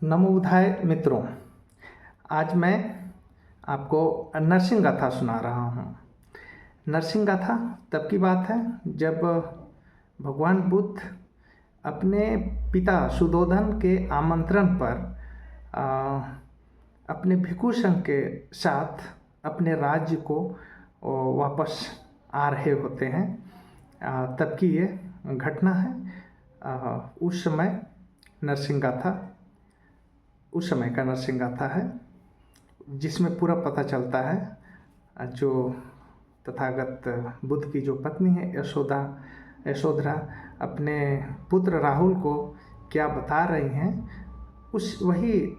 नमो बुद्धाय मित्रों। आज मैं आपको नरसिंह गाथा सुना रहा हूँ। नरसिंह गाथा तब की बात है जब भगवान बुद्ध अपने पिता सुद्धोधन के आमंत्रण पर अपने भिक्षु संघ के साथ अपने राज्य को वापस आ रहे होते हैं। तब की ये घटना है। उस समय नरसिंह गाथा उस समय का नरसिंह गाथा है जिसमें पूरा पता चलता है जो तथागत बुद्ध की जो पत्नी है यशोधरा अपने पुत्र राहुल को क्या बता रही हैं, वही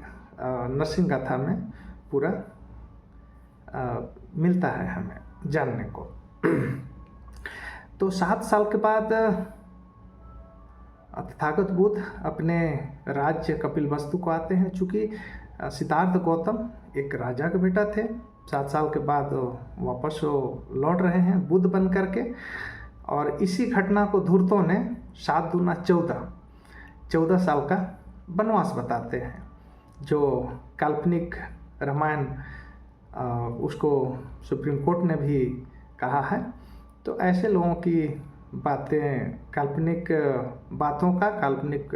नरसिंह गाथा में पूरा मिलता है हमें जानने को। तो 7 साल के बाद तथागत बुद्ध अपने राज्य कपिलवस्तु को आते हैं। चूँकि सिद्धार्थ गौतम एक राजा के बेटा थे, 7 साल के बाद वापस वो लौट रहे हैं बुद्ध बन करके। और इसी घटना को धूर्तों ने 7 दूना 14 साल का वनवास बताते हैं, जो काल्पनिक रामायण उसको सुप्रीम कोर्ट ने भी कहा है। तो ऐसे लोगों की बातें, काल्पनिक बातों का, काल्पनिक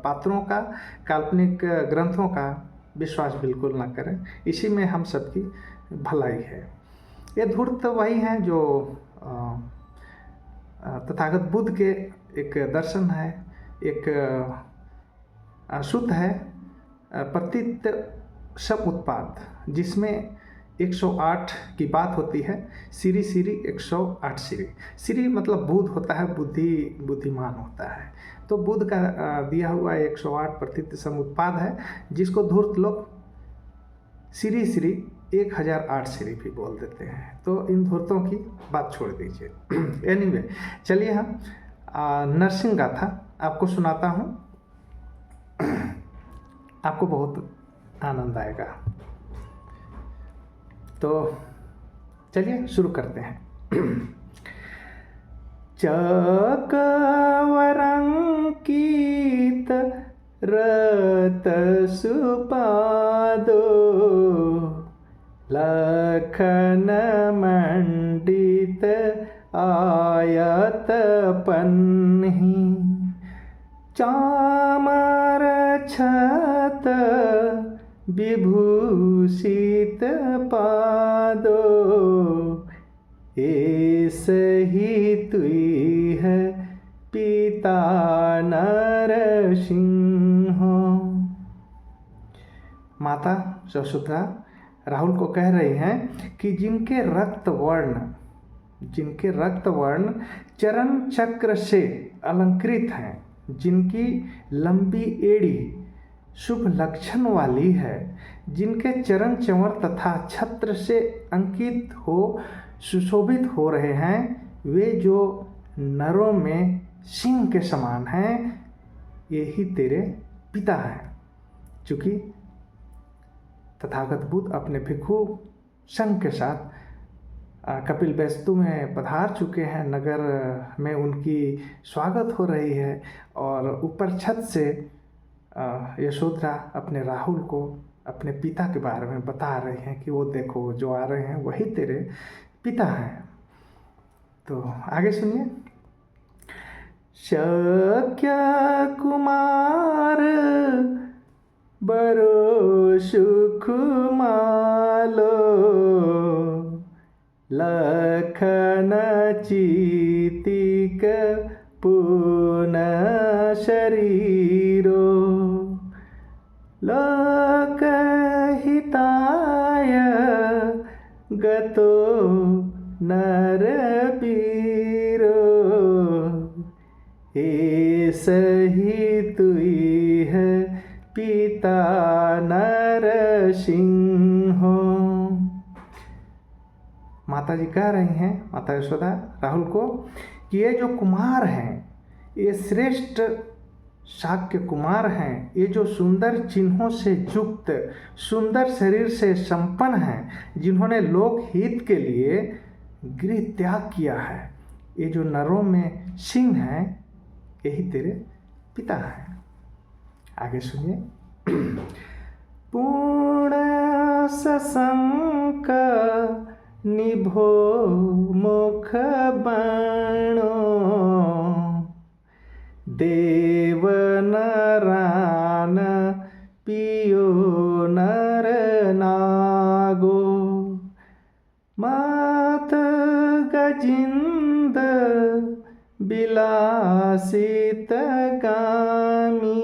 पात्रों का, काल्पनिक ग्रंथों का विश्वास बिल्कुल ना करें। इसी में हम सबकी भलाई है। ये धूर्त वही हैं जो तथागत बुद्ध के एक दर्शन है, एक शुद्ध है प्रतीत सब उत्पाद, जिसमें 108 की बात होती है। श्री 108 श्री मतलब बुद्ध होता है, बुद्धिमान होता है। तो बुद्ध का दिया हुआ 108 प्रतीत समुत्पाद है, जिसको धूर्त लोग श्री 1008 श्री भी बोल देते हैं। तो इन धूर्तों की बात छोड़ दीजिए। एनीवे, चलिए हम नरसिंह गाथा आपको सुनाता हूँ। आपको बहुत आनंद आएगा। तो चलिए शुरू करते हैं। चकवरंकित रत सुपादो लखन मंडित आयत पन्ही चामर छत विभूषित पादो ऐसही तुई है पिता नरसिंह। माता यशोधरा राहुल को कह रही हैं कि जिनके रक्त वर्ण चरण चक्र से अलंकृत हैं, जिनकी लंबी एड़ी शुभ लक्षण वाली है, जिनके चरण चंवर तथा छत्र से अंकित हो सुशोभित हो रहे हैं, वे जो नरों में सिंह के समान हैं, यही तेरे पिता हैं। चूँकि तथागत बुद्ध अपने भिक्षु संघ के साथ कपिलवस्तु में पधार चुके हैं, नगर में उनकी स्वागत हो रही है, और ऊपर छत से यशोधरा अपने राहुल को अपने पिता के बारे में बता रहे हैं कि वो देखो जो आ रहे हैं वही तेरे पिता हैं। तो आगे सुनिए। शक्य कुमार बरो सुख मालो लखन चीतिक पुनः शरीरो लोकहिताय गतो नरवीरो ऐसही तुई है पिता नरसिंह। माता जी कह रही हैं, माता यशोदा राहुल को, कि ये जो कुमार हैं, ये श्रेष्ठ शाक्य कुमार हैं, ये जो सुंदर चिन्हों से युक्त, सुंदर शरीर से संपन्न हैं, जिन्होंने लोक हित के लिए गृह त्याग किया है, ये जो नरों में सिंह हैं, यही तेरे पिता हैं। आगे सुनिए। पूर्ण सशंक निभो मुख बाणो, देव नरान पियो नर नागो, मात गजिंद बिलासित गामी,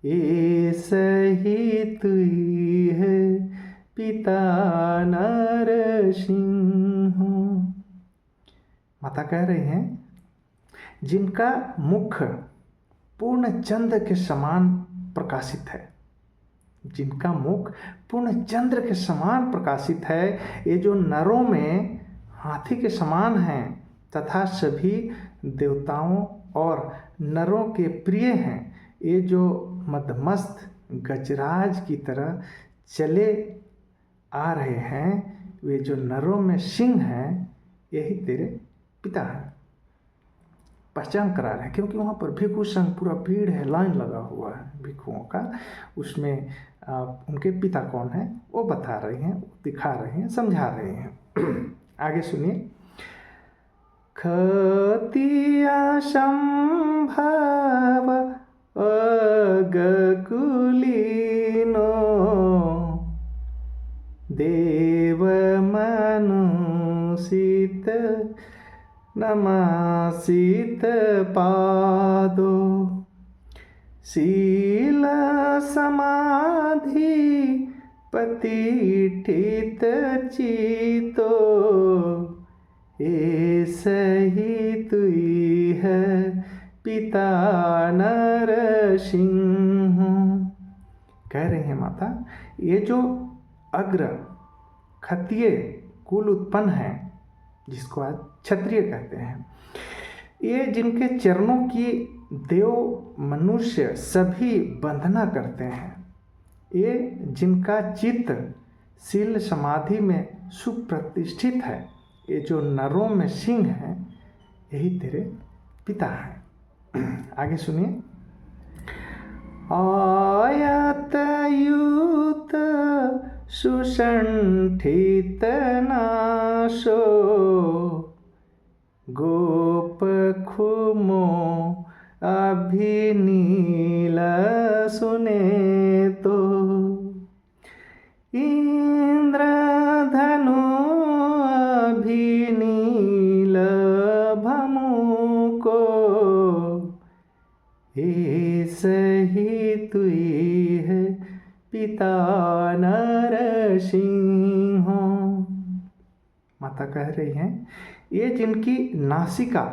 ए सही तुई है पिता नरसिंह। माता कह रही हैं, जिनका मुख पूर्ण चंद्र के समान प्रकाशित है, जिनका मुख पूर्ण चंद्र के समान प्रकाशित है, ये जो नरों में हाथी के समान हैं तथा सभी देवताओं और नरों के प्रिय हैं, ये जो मदमस्त गजराज की तरह चले आ रहे हैं, वे जो नरों में सिंह हैं, यही तेरे पिता हैं। पहचान करा रहे हैं, क्योंकि वहाँ पर भिक्षु संघ पूरा भीड़ है, लाइन लगा हुआ है भिक्षुओं का, उसमें उनके पिता कौन है वो बता रही हैं, दिखा रही हैं, समझा रही हैं। आगे सुनिए। खतिया संभव अगकुलीनो, देव मनुषित नमासित पादो, शील समाधि प्रतिष्ठित चितो, ए सही तुई है पिता नरसिंह। कह रहे हैं माता, ये जो अग्र क्षत्रिय कुल उत्पन्न है, जिसको आज क्षत्रिय कहते हैं, ये जिनके चरणों की देव मनुष्य सभी वंदना करते हैं, ये जिनका चित्त शील समाधि में सुप्रतिष्ठित है, ये जो नरों में सिंह हैं, यही तेरे पिता हैं। आगे सुनिए। आयत युत सुसंठित नाशो, गोप खुमो अभिनील सुने तो, इंद्रधनु अभिनील भमु को, हे सही तुई है पिता नरसिंह। माता कह रही हैं, ये जिनकी नासिका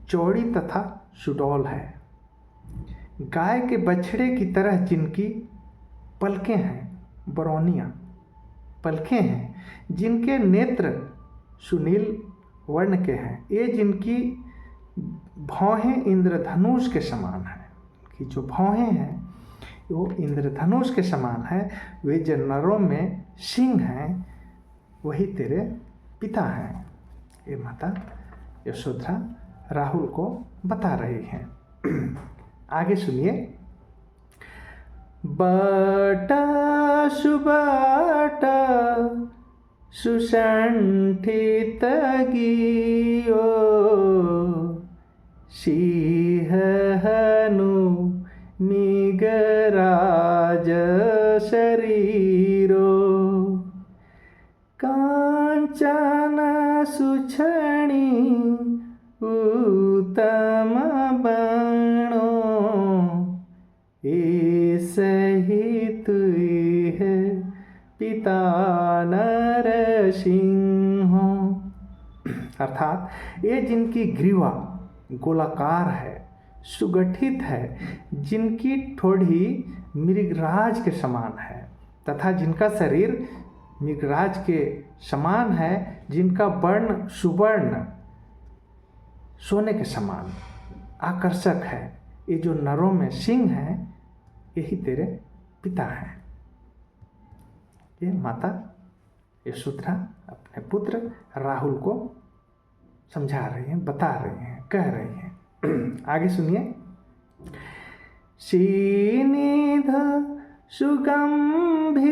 चौड़ी तथा सुडौल है, गाय के बछड़े की तरह जिनकी पलकें हैं, बरौनियाँ पलकें हैं, जिनके नेत्र सुनील वर्ण के हैं, ये जिनकी भौहें इंद्रधनुष के समान हैं, कि जो भौहें हैं वो इंद्रधनुष के समान है, वे जनरों में सिंह हैं, वही तेरे पिता हैं। ये माता यशोधरा राहुल को बता रही हैं। आगे सुनिए। बटा सुबटा सुसंठित गियो, सिंह हनु मिगराज शरीरो, कांचन सुछणी उत्तम बाणो, ए सही तुई है पिता नरसिंह। अर्थात ये जिनकी ग्रीवा गोलाकार है, सुगठित है, जिनकी ठोड़ी मृगराज के समान है तथा जिनका शरीर मृगराज के समान है, जिनका वर्ण सुवर्ण सोने के समान आकर्षक है, ये जो नरों में सिंह हैं, यही तेरे पिता हैं। ये माता यशोधरा अपने पुत्र राहुल को समझा रही हैं, बता रही हैं, कह रही हैं। आगे सुनिए। श्रीनिध सुगंभीर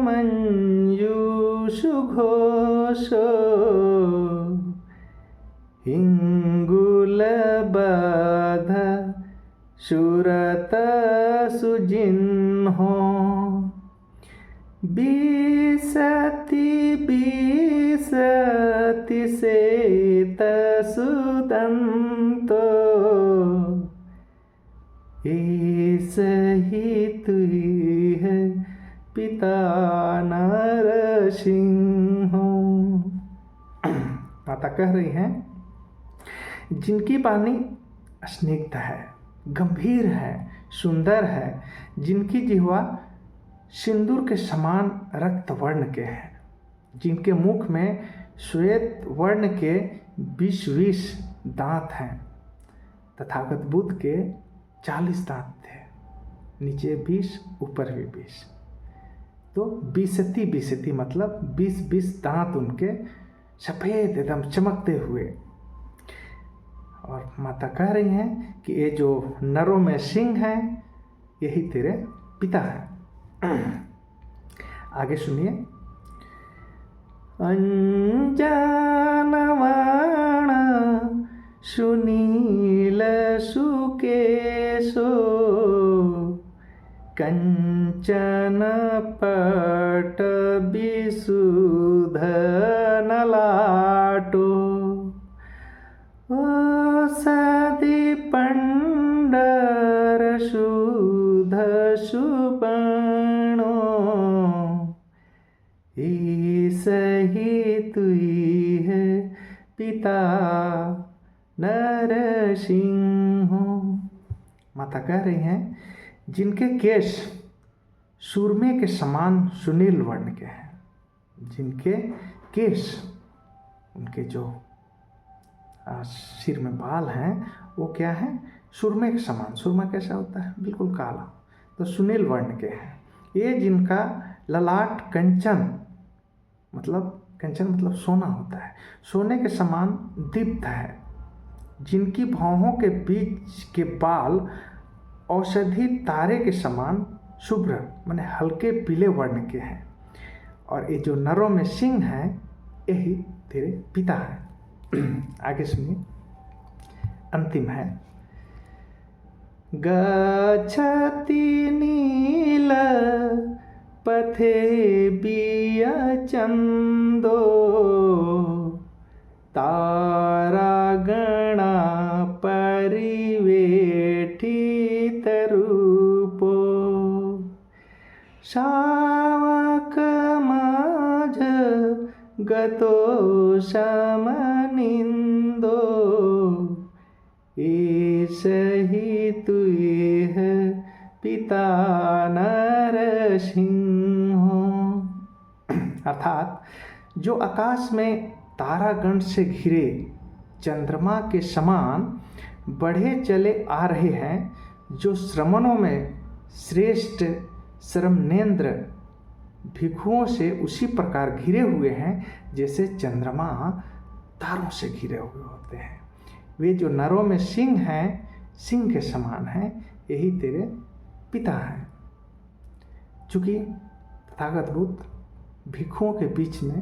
मंजूषु घोषो हिंगुलबध सुरत सुजिन्हो बिसति सेत सुदंतो ऐस ही तुई है पिता नरसिंहो। माता कह रही हैं, जिनकी वाणी स्निग्ध है, गंभीर है, सुंदर है, जिनकी जिह्वा सिंदूर के समान रक्त वर्ण के हैं, जिनके मुख में श्वेत वर्ण के 20 दांत हैं। तथागत बुद्ध के 40 दांत थे, नीचे 20, ऊपर भी 20, तो 20 मतलब 20 दांत उनके सफ़ेद एकदम चमकते हुए। और माता कह रही हैं कि ये जो नरों में सिंह हैं यही तेरे पिता हैं। आगे सुनिए। अंजनवाण सुनील सुकेशो कंचन पट विशुधन लाटो औषधि पंडर सुध सुपर्णो ईस ही तुई है पिता नरसिंहो। माता कह रही हैं, जिनके केश सूरमे के समान सुनील वर्ण के हैं, जिनके केश, उनके जो सिर में बाल हैं वो क्या है, सुरमे के समान। सुरमा कैसा होता है, बिल्कुल काला, तो सुनील वर्ण के हैं। ये जिनका ललाट कंचन मतलब सोना होता है, सोने के समान दीप्त है, जिनकी भौहों के बीच के बाल औषधि तारे के समान शुभ्र माने हल्के पीले वर्ण के हैं। और ये जो नरों में सिंह हैं यही तेरे पिता हैं। आगे सुनिए, अंतिम है। गच्छति नील पथे बिया चंदो तारागणा परिवेठित रूपो शावक माझ गतो समनिंदो ईश ही तुई है पिता नरसिंहो। अर्थात जो आकाश में तारागण से घिरे चंद्रमा के समान बढ़े चले आ रहे हैं, जो श्रमणों में श्रेष्ठ श्रमनेन्द्र भिक्षुओं से उसी प्रकार घिरे हुए हैं जैसे चंद्रमा तारों से घिरे हुए होते हैं। वे जो नरों में सिंह हैं, सिंह के समान हैं, यही तेरे पिता हैं। चूँकि तथागत बुद्ध भिक्षुओं के बीच में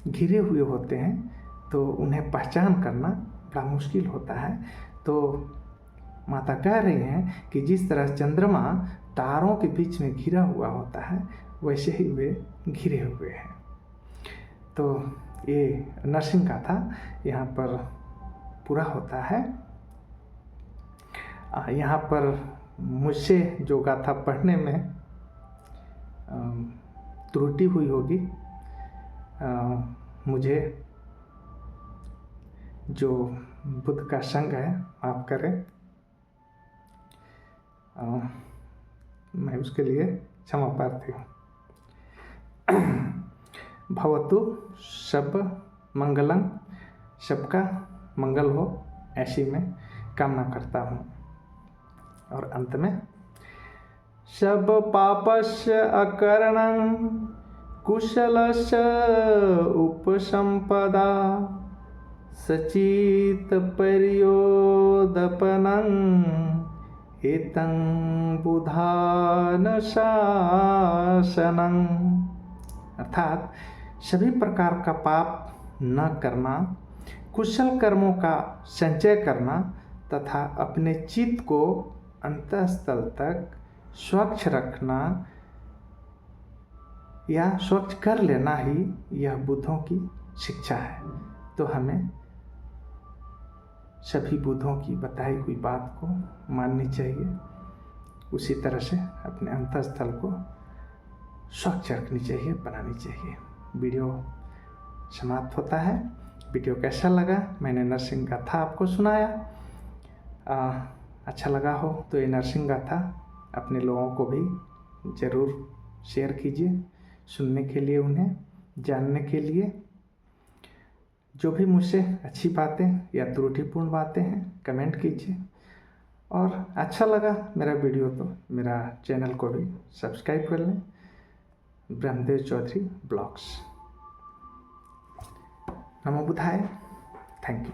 घिरे हुए होते हैं तो उन्हें पहचान करना बड़ा मुश्किल होता है। तो माता कह रही हैं कि जिस तरह चंद्रमा तारों के बीच में घिरा हुआ होता है वैसे ही वे घिरे हुए हैं। तो ये नरसिंह गाथा यहाँ पर पूरा होता है। यहाँ पर मुझसे जो गाथा पढ़ने में त्रुटि हुई होगी, मुझे जो बुद्ध का संग है माफ करें, मैं उसके लिए क्षमा प्रार्थी हूँ। भवतु सब मंगलम, सबका मंगल हो ऐसी मैं कामना करता हूँ। और अंत में सब पापस्य अकरणं कुशलस्य उपसंपदा सचित पर्योदपनं एतं बुधान शासनं। अर्थात सभी प्रकार का पाप न करना, कुशल कर्मों का संचय करना तथा अपने चित्त को अंतःस्थल तक स्वच्छ रखना या स्वच्छ कर लेना ही यह बुद्धों की शिक्षा है। तो हमें सभी बुद्धों की बताई हुई बात को माननी चाहिए, उसी तरह से अपने अंतःस्थल को स्वच्छ रखनी चाहिए, बनानी चाहिए। वीडियो समाप्त होता है। वीडियो कैसा लगा? मैंने नरसिंह गाथा आपको सुनाया। अच्छा लगा हो तो ये नरसिंह गाथा अपने लोगों को भी ज़रूर शेयर कीजिए, सुनने के लिए, उन्हें जानने के लिए। जो भी मुझसे अच्छी बातें या त्रुटिपूर्ण बातें हैं कमेंट कीजिए। और अच्छा लगा मेरा वीडियो तो मेरा चैनल को भी सब्सक्राइब कर लें, Brahmadev Chaudhary blogs. NaMo बुद्धाय। Thank you.